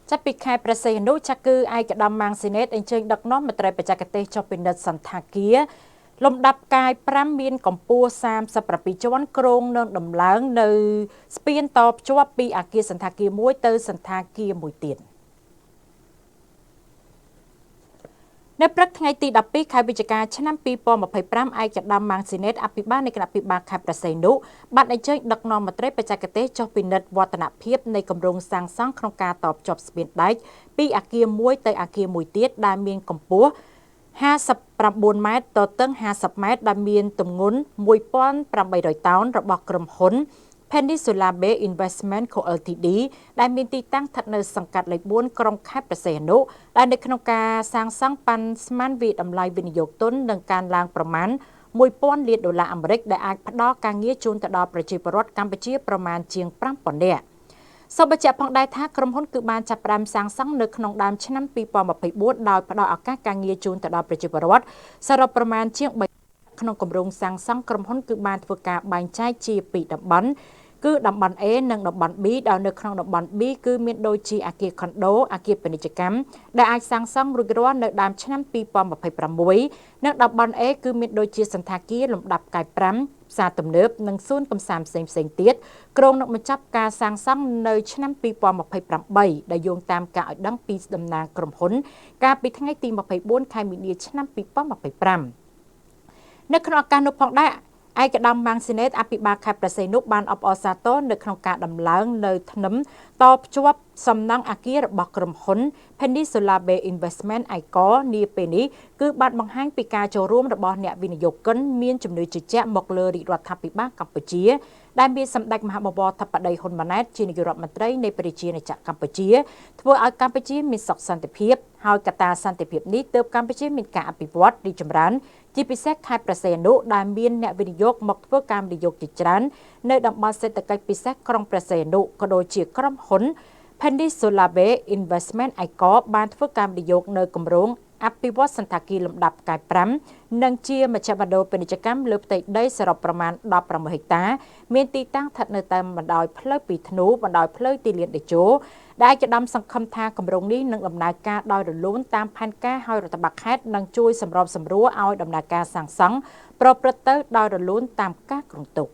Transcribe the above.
ចាប់ពីខែប្រសិទ្ធនុចាគឺឯកឧត្តមម៉ាងស៊ីណេតអញ្ជើញដឹកនាំមន្ត្រីបច្ចេកទេសចុះពិនិត្យសន្តាគារលំដាប់កាយ5មានកម្ពស់37ជាន់គ្រងនឹងដំឡើងនៅស្ពានតភ្ជាប់ពីអគារសន្តាគារមួយទៅសន្តាគារមួយទៀតនៅព្រឹកថ្ងៃទី12ខែវិច្ឆិកាឆ្នាំ2025ឯកឧត្តមម៉ាងស៊ីណេតអភិបាលនៃគណៈភិបាលខេត្តព្រះសីហនុបានអញ្ជើញដឹកនាំមន្ត្រីបច្ចេកទេសចុះពិនិត្យវឌ្ឍនភាពនៃគម្រោងសាងសង់ក្នុងការតភ្ជាប់ស្ពានដែកពីអគារមួយទៅអគារមួយទៀតដែលមានកម្ពស់59ម៉ែត្រទទឹង50ម៉ែត្រដែលមានទម្ងន់1800តោនរបស់ក្រុមហ៊ុន Peninsula Bay Investment Co Ltd ដែលមានទីតាំងស្ថិតនៅសង្កាត់លេខ4ក្រុងខេត្តព្រះសីហនុដែលនៅក្នុងការសាងសង់ប៉ាន់ស្មានវិតម្លៃវិនិយោគទុននឹងកើនឡើងប្រមាណ$1000 លានអាមេរិកដែលអាចផ្ដល់ការងារជូនទៅដល់ប្រជាពលរដ្ឋកម្ពុជាប្រមាណជាង5000នាក់សូមបញ្ជាក់ផងដែរថាក្រុមហ៊ុនគឺបានចាប់ផ្ដើមសាងសង់នៅក្នុងដើមឆ្នាំ2024ដោយផ្ដល់ឱកាសការងារជូនទៅដល់ប្រជាពលរដ្ឋសរុបប្រមាណជាង3ក្នុងគម្រោងសាងសង់ក្រុមហ៊ុនគឺបានធ្វើការបែងចែកជាពីរតំបន់គឺតំបន់ A និងតំបន់ B ដោយនៅក្នុងតំបន់ B គឺមានដូចជាអគារខុនដូអគារពាណិជ្ជកម្មដែលអាចសាងសង់រួចរាល់នៅដើមឆ្នាំ2026និងតំបន់ A គឺមានដូចជាសន្តាគារលំដាប់កាយ5ផ្សារទំនើបនិងសួនកំសាន្តផ្សេងៗទៀតក្រុងនឹងបញ្ចប់ការសាងសង់នៅឆ្នាំ2028ដែលយោងតាមការឲ្យដឹងពីតំណាងក្រុមហ៊ុនកាលពីថ្ងៃទី24ខែមីនាឆ្នាំ2025នៅក្នុងឱកាសនោះផងដែរឯកឧត្តមម៉ាងស៊ីណេតអភិបាលខេត្តព្រះសីហនុបានអបអរសាទរនៅក្នុងការដំឡើងនៅធ្នឹមតភ្ជាប់សំណង់អគាររបស់ក្រុមហ៊ុន Peninsula Bay Investment ឯកនាពេលនេះគឺបានបង្ហាញពីការចូលរួមរបស់អ្នកវិនិយោគិនមានជំនឿជឿជាក់មកលើរាជរដ្ឋាភិបាលកម្ពុជាដែលមានសម្ដេចមហាបវរធិបតីហ៊ុនម៉ាណែតជានាយករដ្ឋមន្ត្រីនៃប្រជាណាចក្រកម្ពុជាធ្វើឲ្យកម្ពុជាមានសុខសន្តិភាពហើយកត្តាសន្តិភាពនេះទើបកម្ពុជាមានការអភិវឌ្ឍរីកចម្រើនជាពិសេសខេត្តព្រះសីហនុដែលមានអ្នកវិនិយោគមកធ្វើការវិនិយោគជាច្រើននៅតំបន់សេដ្ឋកិច្ចពិសេសក្រុងព្រះសីហនុក៏ដូចជាក្រុមហ៊ុន Peninsula Bay Investment ឯកបានធ្វើការវិនិយោគនៅគម្រោងអភិវឌ្ឍសន្តាគារលំដាប់កាយ5និងជាមជ្ឈមណ្ឌលពាណិជ្ជកម្មលើផ្ទៃដីសរុបប្រមាណ16ហិកតាមានទីតាំងស្ថិតនៅតាមបណ្ដោយផ្លូវពីធ្នូបណ្ដោយផ្លូវទីលានតេជោដែលឯកឧត្តមសង្ឃឹមថាគម្រោងនេះនឹងដំណើរការដោយរលូនតាមផែនការហើយរដ្ឋបាលខេត្តនឹងជួយសម្របសម្រួលឲ្យដំណើរការសាងសង់ប្រព្រឹត្តទៅដោយរលូនតាមការគ្រោងទុក